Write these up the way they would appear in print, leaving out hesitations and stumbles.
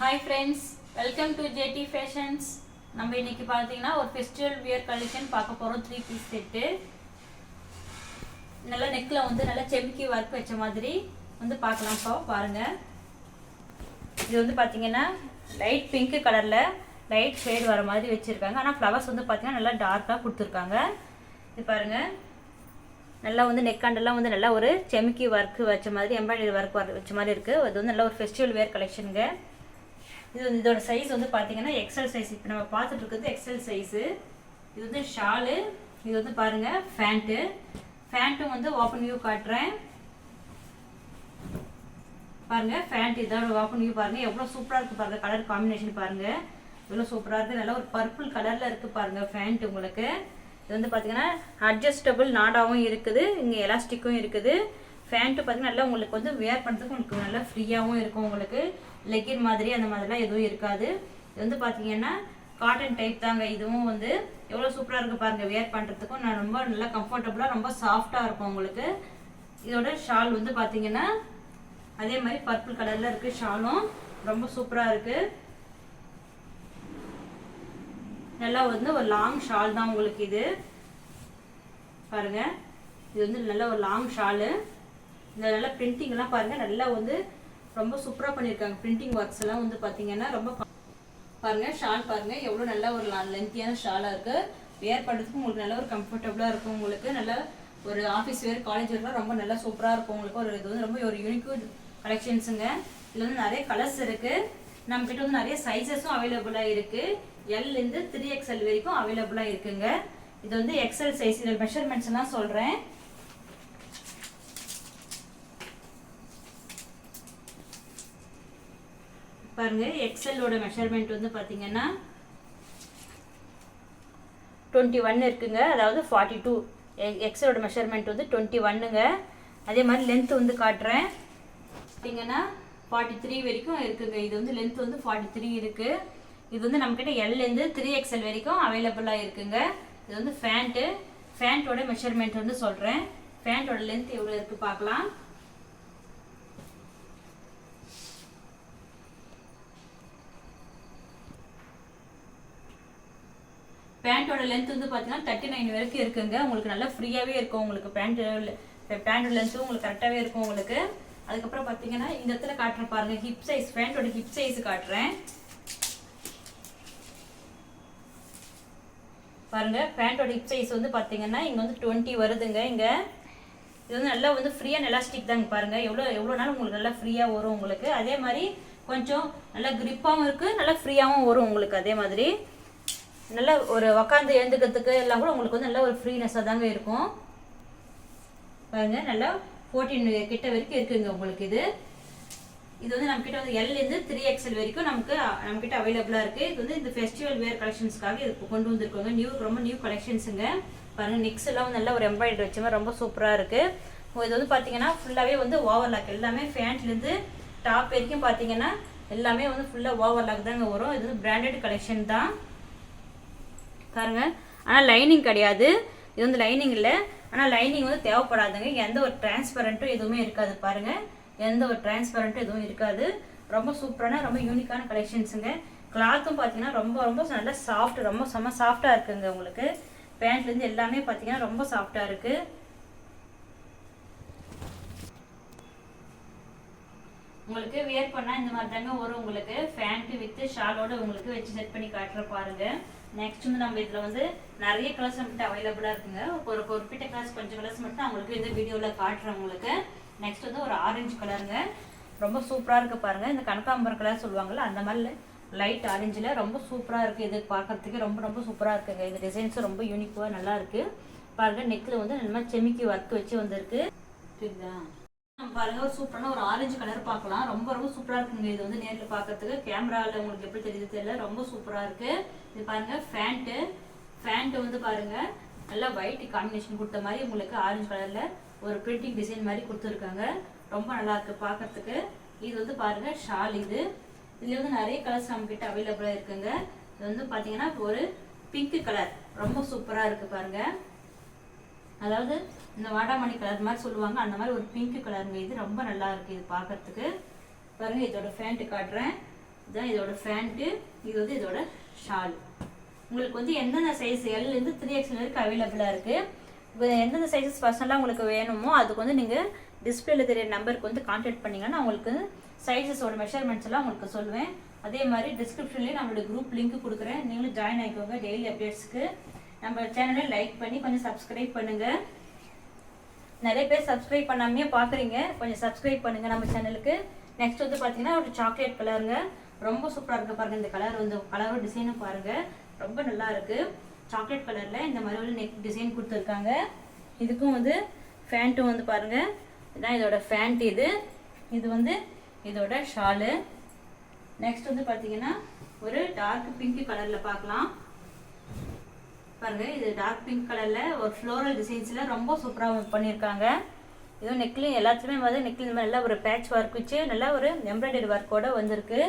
Hi friends, welcome to JT Fashions. நம்ம இன்னைக்கு பார்த்தீங்கன்னா ஒரு ஃபெஸ்டிவல் வியர் கலெக்ஷன் பார்க்க போறோம். 3 பீஸ் செட்டு. நல்ல நெக்ல வந்து நல்ல செம்கி வர்க் வச்ச மாதிரி வந்து பார்க்கலாம். பாருங்க. இது வந்து பாத்தீங்கன்னா லைட் பிங்க் கலர்ல லைட் ஷேட் வர மாதிரி வச்சிருக்காங்க. ஆனா ஃப்ளவர்ஸ் வந்து பாத்தீங்கன்னா நல்லா டார்க்கா கொடுத்திருக்காங்க. இது பாருங்க. நல்லா வந்து நெக் அண்டெல்லாம் வந்து நல்லா ஒரு செம்கி வர்க் வச்ச மாதிரி எம்ப்ராய்டரி வர்க் வச்ச மாதிரி இருக்கு. இது வந்து நல்ல ஒரு ஃபெஸ்டிவல் வியர் கலெக்ஷனுங்க. இதோட சைஸ் வந்து பார்த்தீங்கன்னா எக்ஸல் சைஸ். இப்போ நம்ம பார்த்துட்டு இருக்கிறது எக்ஸல் சைஸு. இது வந்து ஷாலு. இது வந்து பாருங்க ஃபேண்ட்டும் வந்து ஓப்பன் வியூ காட்டுறேன் பாருங்க. ஃபேண்ட் இதோட ஓப்பன் வியூ பாருங்க. எவ்வளோ சூப்பராக இருக்கு பாருங்க. கலர் காம்பினேஷன் பாருங்க எவ்வளோ சூப்பராக இருக்கு. நல்லா ஒரு பர்பிள் கலர்ல இருக்கு பாருங்க ஃபேண்ட் உங்களுக்கு. இது வந்து பார்த்தீங்கன்னா அட்ஜஸ்டபிள் நாடாவும் இருக்குது, இங்கே எலாஸ்டிக்கும் இருக்குது. ஃபேண்ட்டு பார்த்தீங்கன்னா நல்லா உங்களுக்கு வந்து வேர் பண்ணுறதுக்கு உங்களுக்கு நல்லா ஃப்ரீயாகவும் இருக்கும். உங்களுக்கு லெக்கின் மாதிரி அந்த மாதிரிலாம் எதுவும் இருக்காது. இது வந்து பார்த்தீங்கன்னா காட்டன் டைப் தாங்க. இதுவும் வந்து எவ்வளோ சூப்பராக இருக்குது பாருங்கள். வேர் பண்ணுறதுக்கும் நான் ரொம்ப நல்லா கம்ஃபர்டபுளாக ரொம்ப சாஃப்டாக இருக்கும் உங்களுக்கு. இதோட ஷால் வந்து பார்த்தீங்கன்னா அதே மாதிரி பர்பிள் கலரில் இருக்குது. ஷாலும் ரொம்ப சூப்பராக இருக்குது. நல்லா வந்து ஒரு லாங் ஷால் தான் உங்களுக்கு. இது பாருங்க. இது வந்து நல்ல ஒரு லாங் ஷாலு. இந்த நல்ல பிரிண்டிங்லாம் பாருங்க. நல்லா வந்து ரொம்ப சூப்பராக பண்ணியிருக்காங்க. பிரிண்டிங் ஒர்க்ஸ் எல்லாம் வந்து பார்த்தீங்கன்னா ரொம்ப பாருங்க. ஷால் பாருங்க எவ்வளோ நல்ல ஒரு லென்த்தியான ஷாலாக இருக்கு. வேர் பண்ணுறதுக்கு உங்களுக்கு நல்ல ஒரு கம்ஃபர்டபுளாக இருக்கும். உங்களுக்கு நல்ல ஒரு ஆஃபீஸ் வேர் காலேஜ் வேர்லாம் ரொம்ப நல்லா சூப்பராக இருக்கும் உங்களுக்கு. ஒரு இது வந்து ரொம்ப ஒரு யூனிக் கலெக்ஷன்ஸுங்க. இதில் வந்து நிறைய கலர்ஸ் இருக்கு. நம்ம கிட்ட வந்து நிறைய சைஸஸும் அவைலபிளாக இருக்கு. L-லேருந்து 3XL வரைக்கும் அவைலபிளாக இருக்குங்க. இது வந்து எக்ஸல் சைஸ். இதில் மெஷர்மெண்ட்ஸ் எல்லாம் சொல்கிறேன் பாருங்க. எக்ஸலோட மெஷர்மெண்ட் வந்து பார்த்தீங்கன்னா 21 இருக்குங்க. அதாவது 42. எக்ஸலோட மெஷர்மெண்ட் வந்து 21ங்க. அதே மாதிரி லென்த் வந்து காட்டுறேன் பார்த்தீங்கன்னா 43 வரைக்கும் இருக்குங்க. இது வந்து லென்த் வந்து 43 இருக்கு. இது வந்து நம்மக்கிட்ட L-லேருந்து 3XL வரைக்கும் அவைலபிளாக இருக்குங்க. இது வந்து ஃபேண்ட்டோட மெஷர்மெண்ட் வந்து சொல்கிறேன். ஃபேண்ட்டோட லென்த் எவ்வளோ இருக்குது பார்க்கலாம். பேண்ட்டோட லென்த் வந்து பார்த்தீங்கன்னா 39 வரைக்கும் இருக்குங்க. உங்களுக்கு நல்லா ஃப்ரீயாகவே இருக்கும். உங்களுக்கு பேண்டோட லென்த்தும் உங்களுக்கு கரெக்டாகவே இருக்கும் உங்களுக்கு. அதுக்கப்புறம் பார்த்தீங்கன்னா இந்த இடத்துல காட்டுறேன் பாருங்க. ஹிப் சைஸ், பேண்டோட ஹிப் சைஸ் காட்டுறேன் பாருங்க. பேண்டோட ஹிப் சைஸ் வந்து பார்த்தீங்கன்னா இங்கே வந்து 20 வருதுங்க. இங்கே இது வந்து நல்லா வந்து ஃப்ரீயாக எலாஸ்டிக் தாங்க பாருங்க. எவ்வளோ நாள் உங்களுக்கு நல்லா ஃப்ரீயாக வரும் உங்களுக்கு. அதே மாதிரி கொஞ்சம் நல்லா கிரிப்பாகவும் இருக்குது, நல்லா ஃப்ரீயாகவும் வரும் உங்களுக்கு. அதே மாதிரி நல்லா ஒரு உக்காந்து எழுந்துக்கிறதுக்கு எல்லாம் கூட உங்களுக்கு வந்து நல்ல ஒரு ஃப்ரீனஸாக தாங்க இருக்கும் பாருங்க. நல்லா 14 கிட்ட வரைக்கும் இருக்குங்க உங்களுக்கு. இது வந்து நம்மக்கிட்ட வந்து L-லேருந்து 3XL வரைக்கும் நம்மக்கிட்ட அவைலபிளாக இருக்குது. இது வந்து இந்த ஃபெஸ்டிவல் வேர் கலெக்ஷன்ஸ்க்காக இது கொண்டு வந்திருக்கோங்க. ரொம்ப நியூ கலெக்ஷன்ஸுங்க பாருங்கள். நெக்ஸ் எல்லாம் வந்து நல்ல ஒரு எம்ப்ராய்டரி வச்ச மாதிரி ரொம்ப சூப்பராக இருக்குது. இது வந்து பார்த்தீங்கன்னா ஃபுல்லாகவே வந்து ஓவர்லாக். எல்லாமே ஃபேண்ட்லேருந்து டாப் வரைக்கும் பார்த்தீங்கன்னா எல்லாமே வந்து ஃபுல்லாக ஓவர்லாக் தாங்க வரும். இது வந்து பிராண்டட் கலெக்ஷன் தான் பாருங்க. ஆனால் லைனிங் கிடையாது. இது வந்து லைனிங் இல்லை. ஆனால் லைனிங் வந்து தேவைப்படாதுங்க. எந்த ஒரு டிரான்ஸ்பரண்ட்டும் எதுவுமே இருக்காது பாருங்க. எந்த ஒரு டிரான்ஸ்பரண்ட்டும் எதுவும் இருக்காது. ரொம்ப சூப்பரான ரொம்ப யூனிக்கான கலெக்ஷன்ஸுங்க. கிளாத்தும் பார்த்தீங்கன்னா ரொம்ப நல்லா சாஃப்ட், ரொம்ப செம்ம சாஃப்டாக இருக்குங்க உங்களுக்கு. பேண்ட்லேருந்து எல்லாமே பார்த்தீங்கன்னா ரொம்ப சாஃப்டாக இருக்கு. உங்களுக்கு வேர் பண்ணால் இந்த மாதிரி தாங்க வரும் உங்களுக்கு. பேண்ட் வித் ஷாலோட உங்களுக்கு வச்சு செட் பண்ணி காட்டுற பாருங்க. நெக்ஸ்ட் வந்து நம்ம இதில் வந்து நிறைய கலர்ஸ் நம்மகிட்ட அவைலபிளாக இருக்குங்க. ஒரு குறிப்பிட்ட கலர்ஸ் கொஞ்சம் கலர்ஸ் மட்டும் நான் உங்களுக்கு இந்த வீடியோவில் காட்டுறேன் உங்களுக்கு. நெக்ஸ்ட் வந்து ஒரு ஆரஞ்சு கலருங்க. ரொம்ப சூப்பராக இருக்குது பாருங்கள். இந்த கனகாம்பரம் கலர் சொல்லுவாங்கள்ல அந்த மாதிரி லைட் ஆரஞ்சில் ரொம்ப சூப்பராக இருக்குது. இது பார்க்கறதுக்கு ரொம்ப சூப்பராக இருக்குங்க. இந்த டிசைன்ஸும் ரொம்ப யூனிக்காக நல்லா இருக்குது பாருங்கள். நெக்கில் வந்து இந்த மாதிரி செமிக்கி ஒர்க் வச்சு வந்துருக்கு. சரிங்களா பாருங்க. ஒரு சூப்பரான ஒரு ஆரஞ்சு கலர் பார்க்கலாம். ரொம்ப சூப்பராக இருக்குங்க. இது வந்து நேரில் பார்க்கறதுக்கு கேமராவில் உங்களுக்கு எப்படி தெரியுது தெரியல. ரொம்ப சூப்பராக இருக்கு. இது பாருங்க. ஃபேண்ட் வந்து பாருங்க நல்லா ஒயிட் காம்பினேஷன் கொடுத்த மாதிரி உங்களுக்கு ஆரஞ்சு கலர்ல ஒரு பிரிண்டிங் டிசைன் மாதிரி கொடுத்துருக்காங்க. ரொம்ப நல்லா இருக்கு பார்க்கறதுக்கு. இது வந்து பாருங்க ஷால். இதுல வந்து நிறைய கலர்ஸ் நம்ம கிட்ட அவைலபிளா இருக்குங்க. இது வந்து பாத்தீங்கன்னா ஒரு பிங்க் கலர் ரொம்ப சூப்பரா இருக்கு பாருங்க. அதாவது இந்த வாடாமணி கலர் மாதிரி சொல்லுவாங்க அந்த மாதிரி ஒரு பிங்க் கலருங்க. இது ரொம்ப நல்லா இருக்கு இது பார்க்கறதுக்கு பாருங்க. இதோட ஃபேண்ட் காட்டுறேன். இதுதான் இதோட ஃபேண்ட்டு, இது வந்து இதோட ஷால். உங்களுக்கு வந்து எந்தெந்த சைஸ் L-லேருந்து 3XL வரைக்கும் அவைலபிளாக இருக்குது. எந்தெந்த சைஸஸ் பர்சனலாக உங்களுக்கு வேணுமோ அதுக்கு வந்து நீங்கள் டிஸ்பிளேல தெரிய நம்பருக்கு வந்து கான்டாக்ட் பண்ணிங்கன்னா உங்களுக்கு சைஸஸோட மெஷர்மெண்ட்ஸ் எல்லாம் உங்களுக்கு சொல்லுவேன். அதே மாதிரி டிஸ்கிரிப்ஷன்லேயே நம்மளோட குரூப் லிங்க் கொடுக்குறேன், நீங்களும் ஜாயின் ஆகிக்கோங்க டெய்லி அப்டேட்ஸ்க்கு. நம்ம சேனலை லைக் பண்ணி கொஞ்சம் சப்ஸ்கிரைப் பண்ணுங்கள். நிறைய பேர் சப்ஸ்கிரைப் பண்ணாமே பார்க்குறீங்க, கொஞ்சம் சப்ஸ்கிரைப் பண்ணுங்கள் நம்ம சேனலுக்கு. நெக்ஸ்ட் வந்து பார்த்தீங்கன்னா ஒரு சாக்லேட் கலருங்க, ரொம்ப சூப்பராக இருக்குது பாருங்கள். இந்த கலர் வந்து கலரோட டிசைனும் பாருங்கள், ரொம்ப நல்லா இருக்குது. சாக்லேட் கலரில் இந்த மாதிரி ஒரு நெக் டிசைன் கொடுத்துருக்காங்க. இதுக்கும் வந்து ஃபேண்ட்டும் வந்து பாருங்கள், இதுதான் இதோட ஃபேண்ட். இது வந்து இதோட ஷாலு. நெக்ஸ்ட் வந்து பார்த்தீங்கன்னா ஒரு டார்க் பிங்க் கலரில் பார்க்கலாம் பாருங்கள். இது டார்க் பிங்க் கலரில் ஒரு ஃப்ளோரல் டிசைன்ஸில் ரொம்ப சூப்பராக பண்ணியிருக்காங்க. இதுவும் நெக்லையும் எல்லாத்துலேயுமே வந்து நெக்லையும் நல்லா ஒரு பேட்ச் ஒர்க் வச்சு நல்லா ஒரு எம்ப்ராய்டரி ஒர்க்கோடு வந்திருக்கு.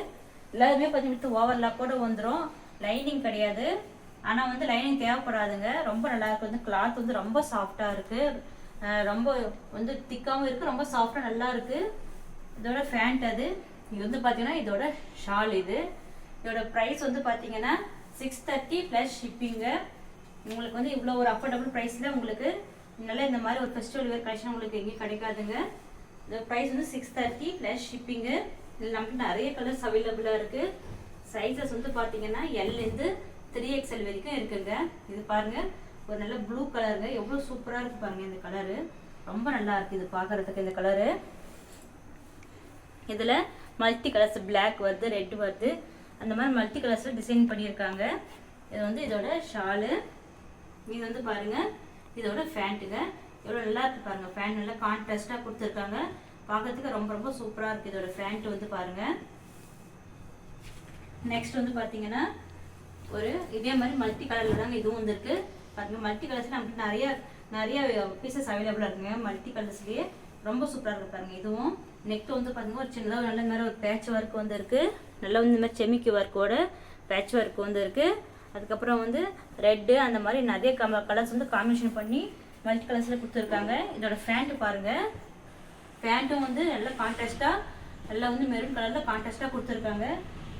எல்லாருமே பார்த்தீங்கன்னா ஓவர்லாக்கோடு வந்துடும், லைனிங் கிடையாது. ஆனால் வந்து லைனிங் தேவைப்படாதுங்க, ரொம்ப நல்லா இருக்குது. வந்து கிளாத் வந்து ரொம்ப சாஃப்டாக இருக்குது, ரொம்ப வந்து திக்காகவும் இருக்குது, ரொம்ப சாஃப்டாக நல்லா இருக்குது. இதோட ஃபேண்ட் இது வந்து பார்த்தீங்கன்னா இதோட ஷால். இதோட ப்ரைஸ் வந்து பார்த்தீங்கன்னா 630 ப்ளஸ் ஷிப்பிங்கு. உங்களுக்கு வந்து இவ்வளோ ஒரு அஃபோர்டபுள் ப்ரைஸில் உங்களுக்கு நல்லா இந்த மாதிரி ஒரு ஃபெஸ்டிவல் வேர் கலெக்ஷன் உங்களுக்கு எங்கேயும் கிடைக்காதுங்க. இந்த ப்ரைஸ் வந்து 630 ப்ளஸ் ஷிப்பிங்கு. இதில் நமக்கு நிறைய கலர்ஸ் அவைலபிளாக இருக்குது. சைஸஸ் வந்து பார்த்தீங்கன்னா L-லேருந்து 3XL வரைக்கும் இருக்குங்க. இது பாருங்கள், ஒரு நல்ல ப்ளூ கலருங்க, எவ்வளோ சூப்பராக இருக்குது பாருங்கள். இந்த கலரு ரொம்ப நல்லா இருக்குது இது பார்க்குறதுக்கு. இந்த கலரு இதில் மல்டி கலர்ஸ், பிளாக் வருது, ரெட் வருது, அந்த மாதிரி மல்டி கலர்ஸில் டிசைன் பண்ணியிருக்காங்க. இது வந்து இதோட ஷாலு. இது வந்து பாருங்கள் இதோட ஃபேண்ட்டுங்க, எவ்வளோ நல்லா இருக்குது பாருங்கள். ஃபேண்ட் நல்லா கான்ட்ராஸ்டாக கொடுத்துருக்காங்க, பார்க்கறதுக்கு ரொம்ப ரொம்ப சூப்பராக இருக்குது இதோட ஃபேண்ட் வந்து பாருங்கள். நெக்ஸ்ட் வந்து பார்த்தீங்கன்னா ஒரு இதே மாதிரி மல்டி கலரில் தாங்க இதுவும் வந்துருக்கு பாருங்கள். மல்டி கலர்ஸில் நமக்கு நிறைய பீசஸ் அவைலபிளாக இருக்குங்க. மல்டி கலர்ஸ்லேயே ரொம்ப சூப்பராக இருக்குது பாருங்கள். இதுவும் நெக் வந்து பார்த்தீங்கன்னா ஒரு சின்னதாக நல்ல மாதிரி ஒரு பேட்ச் ஒர்க் வந்துருக்கு, நல்லா வந்து இந்த மாதிரி செமிக்கி ஒர்க்கோட பேட்ச் ஒர்க் வந்துருக்கு. அதுக்கப்புறம் வந்து ரெட்டு அந்த மாதிரி நிறைய கலர்ஸ் வந்து காம்பினேஷன் பண்ணி மல்டி கலர்ஸில் கொடுத்துருக்காங்க. இதோட ஃபேண்ட்டு பாருங்கள், ஃபேண்ட்டும் வந்து நல்லா கான்ட்ராஸ்டாக, நல்லா வந்து மெரூன் கலரில் கான்ட்ராஸ்டாக கொடுத்துருக்காங்க.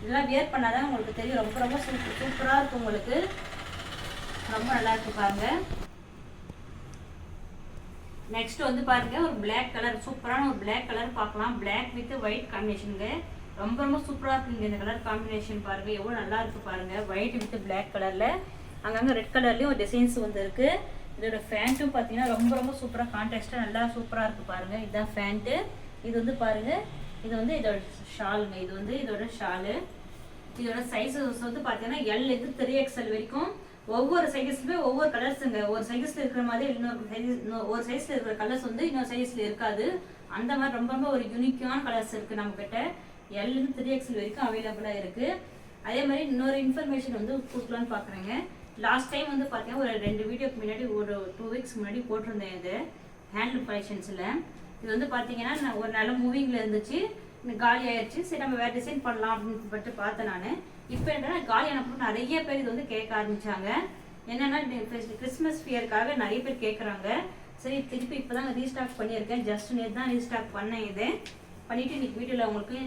இதெல்லாம் வியர் பண்ணாதான் உங்களுக்கு தெரியும், ரொம்ப ரொம்ப சூப்பராக இருக்கும் உங்களுக்கு, ரொம்ப நல்லா இருக்கு பாருங்கள். நெக்ஸ்ட் வந்து பாருங்கள் ஒரு பிளாக் கலர், சூப்பரான ஒரு பிளாக் கலர் பார்க்கலாம். பிளாக் வித் ஒயிட் காம்பினேஷனுங்க, ரொம்ப ரொம்ப சூப்பராக இருக்குங்க இந்த கலர் காம்பினேஷன் பாருங்கள், எவ்வளோ நல்லா இருக்குது பாருங்கள். ஒயிட் வித் பிளாக் கலரில் அங்கங்கே ரெட் கலர்லேயும் ஒரு டிசைன்ஸ் வந்து இருக்குது. இதோட ஃபேண்ட்டும் பார்த்தீங்கன்னா ரொம்ப ரொம்ப சூப்பராக கான்ட்ராஸ்டாக நல்லா சூப்பராக இருக்குது பாருங்கள். இதுதான் ஃபேண்ட்டு. இது வந்து பாருங்கள், இது வந்து இதோட ஷாலுங்க. இது வந்து இதோட ஷாலு. இதோட சைஸஸ் வந்து பார்த்தீங்கன்னா L-லேருந்து 3XL வரைக்கும். ஒவ்வொரு சைஸ்லுமே ஒவ்வொரு கலர்ஸுங்க. ஒரு சைஸில் இருக்கிற மாதிரி ஒரு சைஸில் இருக்கிற கலர்ஸ் வந்து இன்னொரு சைஸில் இருக்காது. அந்த மாதிரி ரொம்ப ரொம்ப ஒரு யூனிக்கான கலர்ஸ் இருக்குது நம்மக்கிட்ட. L-லேருந்து 3XL வரைக்கும் அவைலபிளாக இருக்குது. அதே மாதிரி இன்னொரு இன்ஃபர்மேஷன் வந்து கொடுக்கலான்னு பார்க்குறேங்க. லாஸ்ட் டைம் வந்து பார்த்தீங்கன்னா ஒரு 2 வீடியோக்கு முன்னாடி ஒரு 2 வீக்ஸ் முன்னாடி போட்டிருந்தேன் இது ஹேண்ட்லூம் கலெக்ஷன்ஸில். இது வந்து பார்த்தீங்கன்னா நான் ஒரு நல்ல மூவிங்கில் இருந்துச்சு, காலி ஆயிடுச்சு. சரி நம்ம வேறு டிசைன் பண்ணலாம் அப்படின்னு பட்டு பார்த்தேன் நான். இப்போ என்னன்னா காலியானப்போ நிறைய பேர் இது வந்து கேட்க ஆரம்பித்தாங்க. என்னென்னா கிறிஸ்மஸ் ஃபியருக்காக நிறைய பேர் கேட்குறாங்க. சரி திருப்பி இப்போ தான் ரீஸ்டாக் பண்ணியிருக்கேன், ஜஸ்ட் நேற்று தான் ரீஸ்டாக் பண்ணேன். இது பண்ணிவிட்டு இன்றைக்கி வீடியோவில் உங்களுக்கு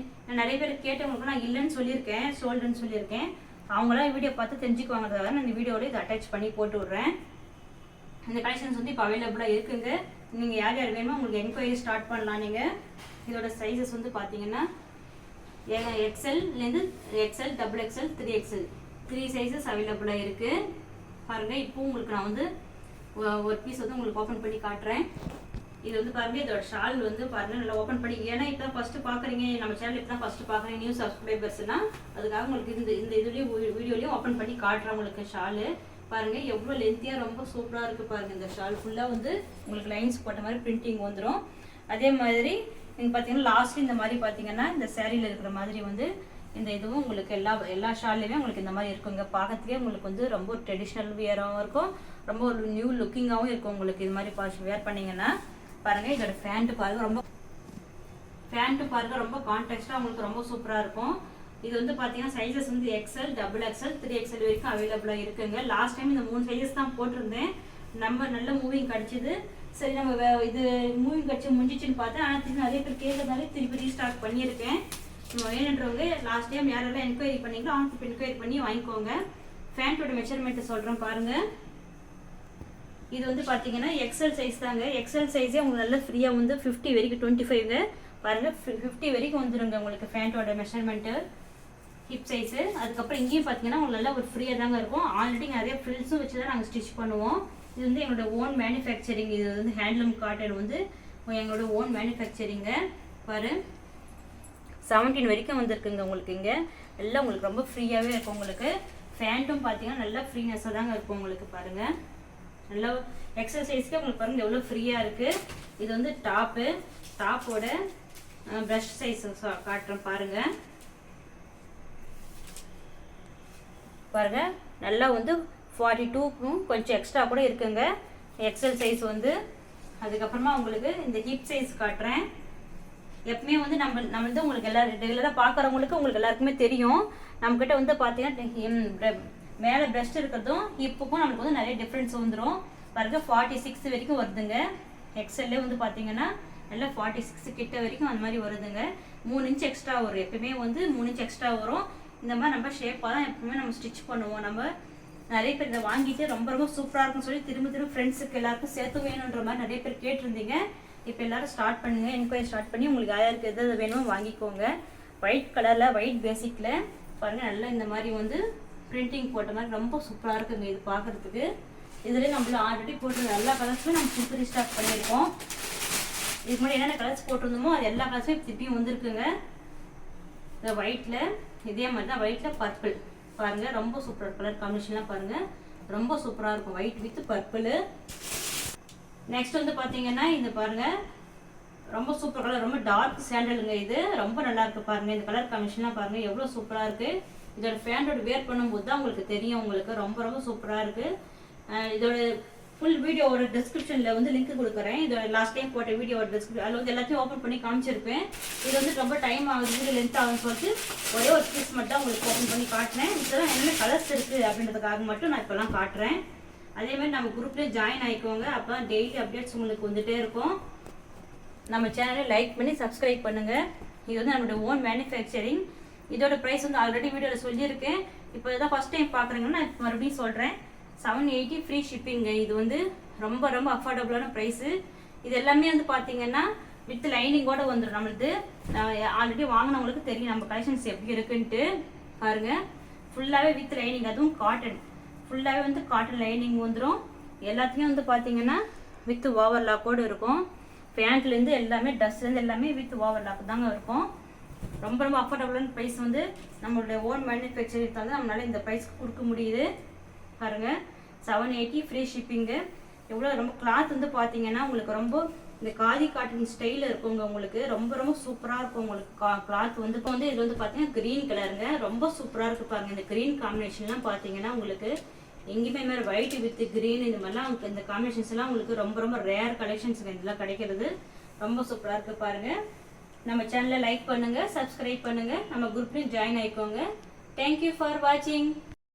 நிறைய பேர் கேட்டவங்களுக்கு நான் இல்லைன்னு சொல்லியிருக்கேன், சோல்டுன்னு சொல்லியிருக்கேன். அவங்களாம் வீடியோ பார்த்து தெரிஞ்சுக்குவாங்கிறதுக்காக நான் இந்த வீடியோட இதை அட்டாச் பண்ணி போட்டு விட்றேன். இந்த கலெக்ஷன்ஸ் வந்து இப்போ அவைலபிளாக இருக்குங்க. நீங்கள் யார் யார் வேணுமோ உங்களுக்கு என்கொயரி ஸ்டார்ட் பண்ணலாம். நீங்கள் இதோட சைஸஸ் வந்து பார்த்தீங்கன்னா XL-லேருந்து XL, XXL, 3XL 3 சைஸஸ் அவைலபிளாக இருக்குது பாருங்கள். இப்போ உங்களுக்கு நான் வந்து ஒரு பீஸ் வந்து உங்களுக்கு ஓப்பன் பண்ணி காட்டுறேன். இது வந்து பாருங்கள், இதோட ஷால் வந்து பாருங்கள் நல்லா ஓப்பன் பண்ணி, ஏன்னா இப்போ தான் ஃபஸ்ட்டு பார்க்குறீங்க நம்ம சேனல், இப்போ தான் ஃபஸ்ட்டு பார்க்குறீங்க நியூ சப்ஸ்கிரைபர்ஸ்னால் அதுக்காக உங்களுக்கு இந்த இதுலேயும் வீடியோலையும் ஓப்பன் பண்ணி காட்டுறேன் உங்களுக்கு ஷாலு. பாருங்கள் எவ்வளோ லென்த்தியாக ரொம்ப சூப்பராக இருக்குது பாருங்கள். இந்த ஷால் ஃபுல்லாக வந்து உங்களுக்கு லைன்ஸ் போட்ட மாதிரி பிரிண்டிங் வந்துடும். அதே மாதிரி நீங்கள் பார்த்தீங்கன்னா லாஸ்ட்டு இந்த மாதிரி பார்த்தீங்கன்னா இந்த சேரீயில் இருக்கிற மாதிரி வந்து இந்த இதுவும் உங்களுக்கு எல்லா ஷால்லையுமே உங்களுக்கு இந்த மாதிரி இருக்குங்க. பார்க்கறதுக்கே உங்களுக்கு வந்து ரொம்ப ட்ரெடிஷ்னல் வியராகவும் இருக்கும், ரொம்ப ஒரு நியூ லுக்கிங்காகவும் இருக்கும் உங்களுக்கு. இது மாதிரி வேர் பண்ணிங்கன்னா பாருங்கள். இதோட ஃபேண்ட்டு பாருங்கள் ரொம்ப கான்ட்ராஸ்டாக உங்களுக்கு ரொம்ப சூப்பராக இருக்கும். இது வந்து பார்த்தீங்கன்னா சைஸஸ் வந்து XL, XXL, 3XL வரைக்கும் அவைலபிளாக இருக்குங்க. லாஸ்ட் டைம் இந்த 3 சைஸஸ் தான் போட்டிருந்தேன். நம்ம நல்ல மூவிங் கிடச்சிது. சரி நம்ம இது மூவிங் கிடச்சி முடிஞ்சிச்சுன்னு பார்த்தேன். ஆனால் திருப்பி நிறைய பேர் கேட்கறதாலே திருப்பி ரீஸ்டார்ட் பண்ணியிருக்கேன். வேணுன்றவங்க லாஸ்ட் டைம் யாரெல்லாம் என்கொயரி பண்ணீங்களோ அவங்க என்கொயரி பண்ணி வாங்கிக்கோங்க. ஃபேண்ட்டோட மெஷர்மெண்ட் சொல்கிறேன் பாருங்கள். இது வந்து பார்த்தீங்கன்னா எக்ஸல் சைஸ் தாங்க. எக்ஸல் சைஸே உங்களுக்கு நல்லா ஃப்ரீயாக வந்து 50 வரைக்கும் 25ங்க பாருங்கள் 50 வரைக்கும் வந்துடுங்க உங்களுக்கு ஃபேண்ட்டோட மெஷர்மெண்ட்டு ஹிப் சைஸு. அதுக்கப்புறம் இங்கேயும் பார்த்தீங்கன்னா உங்களுக்கு நல்லா ஒரு ஃப்ரீயாக தாங்க இருக்கும். ஆல்ரெடி நிறைய ஃப்ரில்ஸும் வச்சு தான் நாங்கள் ஸ்டிச் பண்ணுவோம். இது வந்து எங்களோட ஓன் மேனுஃபேக்சரிங். இது வந்து ஹேண்ட்லூம் காட்டன் வந்து எங்களோட ஓன் மேனுஃபேக்சரிங்க. பாரு 17 வரைக்கும் வந்துருக்குங்க உங்களுக்கு. இங்கே எல்லாம் உங்களுக்கு ரொம்ப ஃப்ரீயாகவே இருக்கும். உங்களுக்கு ஃபேண்ட்டும் பார்த்தீங்கன்னா நல்லா ஃப்ரீனஸாக தாங்க இருக்கும் உங்களுக்கு. பாருங்கள் நல்லா எக்ஸசைஸ்க்கு உங்களுக்கு பாருங்கள் எவ்வளோ ஃப்ரீயாக இருக்குது. இது வந்து டாப்போட ப்ரஷ் சைஸ் காட்டுறேன் பாருங்கள். நல்லா வந்து 42க்கும் கொஞ்சம் எக்ஸ்ட்ரா கூட இருக்குங்க எக்ஸல் சைஸ் வந்து. அதுக்கப்புறமா உங்களுக்கு இந்த ஹிப் சைஸ் காட்டுறேன். எப்பவுமே வந்து நம்ம வந்து உங்களுக்கு எல்லாரும் ரெகுலராக பார்க்குறவங்களுக்கு உங்களுக்கு எல்லாருக்குமே தெரியும். நம்மக்கிட்ட வந்து பார்த்தீங்கன்னா மேலே பிரஸ்ட் இருக்கிறதும் ஹிப்புக்கும் நம்மளுக்கு வந்து நிறைய டிஃப்ரென்ஸ் வந்துடும். பாருங்க 46 வரைக்கும் வருதுங்க. எக்ஸல்லே வந்து பார்த்தீங்கன்னா நல்லா 46 கிட்ட வரைக்கும் அந்த மாதிரி வருதுங்க. 3 இன்ச் எக்ஸ்ட்ரா வரும். எப்பவுமே வந்து 3 இன்ச் எக்ஸ்ட்ரா வரும். இந்த மாதிரி நம்ம ஷேப்பாக தான் எப்பவுமே நம்ம ஸ்டிச் பண்ணுவோம். நம்ம நிறைய பேர் இதை வாங்கிட்டு ரொம்ப சூப்பராக இருக்குன்னு சொல்லி திரும்ப ஃப்ரெண்ட்ஸுக்கு எல்லாருக்கும் சேர்த்து வேணுன்ற மாதிரி நிறைய பேர் கேட்டிருந்தீங்க. இப்போ எல்லாரும் ஸ்டார்ட் பண்ணுங்க, என்கொயரி ஸ்டார்ட் பண்ணி உங்களுக்கு யாருக்கு எது வேணுமோ வாங்கிக்கோங்க. ஒயிட் கலரில் ஒயிட் பேசிக்கில் பாருங்கள் நல்லா இந்த மாதிரி வந்து பிரிண்டிங் போட்ட மாதிரி ரொம்ப சூப்பராக இருக்குங்க இது பார்க்குறதுக்கு. இதுலேயே நம்மள ஆல்ரெடி போட்டு எல்லா கலர்ஸுமே நம்ம புது ரீஸ்டாக் பண்ணியிருக்கோம். இதுக்கு முன்னாடி என்னென்ன கலர்ஸ் போட்டிருந்தோமோ அது எல்லா கலர்ஸுமே திருப்பியும் வந்துருக்குங்க. இந்த ஒயிட்டில் இதே மாதிரி தான் ஒயிட்டில் பர்பிள் பாருங்கள் ரொம்ப சூப்பராக கலர் காம்பினேஷன்லாம் பாருங்கள் ரொம்ப சூப்பராக இருக்கும் ஒயிட் வித் பர்பிள். நெக்ஸ்ட் வந்து பார்த்தீங்கன்னா இது பாருங்கள் ரொம்ப சூப்பர் கலர் ரொம்ப டார்க் சாண்டலுங்க. இது ரொம்ப நல்லா இருக்குது பாருங்கள். இந்த கலர் காம்பினேஷன்லாம் பாருங்கள் எவ்வளோ சூப்பராக இருக்குது. இதோட ஃபேண்டோட வேர் பண்ணும்போது தான் உங்களுக்கு தெரியும். உங்களுக்கு ரொம்ப சூப்பராக இருக்குது. இதோட ஃபுல் வீடியோவோட டிஸ்கிரிப்ஷனில் வந்து லிங்க் கொடுக்குறேன். இதோட லாஸ்ட் டைம் போட்ட வீடியோட டிஸ்கிரிப்ஷன் அதில் வந்து எல்லாத்தையும் ஓப்பன் பண்ணி காமிச்சிருப்பேன். இது வந்து ரொம்ப டைம் ஆகுது, வீடியோ லென்த் ஆகுதுன்னு சொல்லிட்டு ஒரே ஒரு பீஸ் மட்டும் தான் உங்களுக்கு ஓப்பன் பண்ணி காட்டுறேன். இதெல்லாம் என்னென்ன கலர்ஸ் இருக்குது அப்படின்றதுக்காக மட்டும் நான் இப்போலாம் காட்டுறேன். அதேமாதிரி நம்ம குரூப்லேயே ஜாயின் ஆகிக்கோங்க. அப்போ டெய்லி அப்டேட்ஸ் உங்களுக்கு வந்துகிட்டே இருக்கும். நம்ம சேனலை லைக் பண்ணி சப்ஸ்கிரைப் பண்ணுங்கள். இது வந்து நம்மளோட ஓன் மேனுஃபேக்சரிங். இதோட ப்ரைஸ் வந்து ஆல்ரெடி வீடியோவில் சொல்லியிருக்கேன். இப்போ இதான் ஃபஸ்ட் டைம் பார்க்குறீங்கன்னா நான் இப்போ மறுபடியும் சொல்கிறேன். 780 ஃப்ரீ ஷிப்பிங்க. இது வந்து ரொம்ப அஃபோர்டபுளான ப்ரைஸு. இது எல்லாமே வந்து பார்த்தீங்கன்னா வித் லைனிங்கோடு வந்துடும். நம்மளுக்கு ஆல்ரெடி வாங்கினவங்களுக்கு தெரியும் நம்ம கலெக்ஷன்ஸ் எப்படி இருக்குன்ட்டு. பாருங்கள் ஃபுல்லாகவே வித் லைனிங், அதுவும் காட்டன் ஃபுல்லாகவே வந்து காட்டன் லைனிங் வந்துடும். எல்லாத்தையும் வந்து பார்த்தீங்கன்னா வித் ஓவர்லாக்கோடு இருக்கும். பேண்ட்லேருந்து எல்லாமே ட்ரெஸ்லேருந்து எல்லாமே வித் ஓவர்லாக் தாங்க இருக்கும். ரொம்ப அஃபோர்டபுளான ப்ரைஸ் வந்து நம்மளுடைய ஓன் மேனுஃபேக்சரிங் தான் நம்மளால இந்த ப்ரைஸ்க்கு கொடுக்க முடியுது. பாருங்கள் 780 ஃப்ரீ ஷிப்பிங்கு. எவ்வளோ ரொம்ப கிளாத் வந்து பார்த்தீங்கன்னா உங்களுக்கு ரொம்ப இந்த காதி காட்டன் ஸ்டைலில் இருக்குங்க. உங்களுக்கு ரொம்ப சூப்பராக இருக்கும் உங்களுக்கு கிளாத் வந்து. இப்போ வந்து இது வந்து பார்த்தீங்கன்னா க்ரீன் கலருங்க. ரொம்ப சூப்பராக இருக்குது பாருங்கள். இந்த க்ரீன் காம்பினேஷன்லாம் பார்த்தீங்கன்னா உங்களுக்கு எங்கேயுமே மாதிரி ஒயிட் வித் க்ரீன் இந்த மாதிரிலாம் இந்த காம்பினேஷன்ஸ் எல்லாம் உங்களுக்கு ரொம்ப ரேர் கலெக்ஷன்ஸுங்க இதெல்லாம் கிடைக்கிறது. ரொம்ப சூப்பராக இருக்குது பாருங்கள். நம்ம சேனலை லைக் பண்ணுங்கள், சப்ஸ்கிரைப் பண்ணுங்கள், நம்ம குரூப்லையும் ஜாயின் ஆகிக்கோங்க. தேங்க்யூ ஃபார் வாட்சிங்.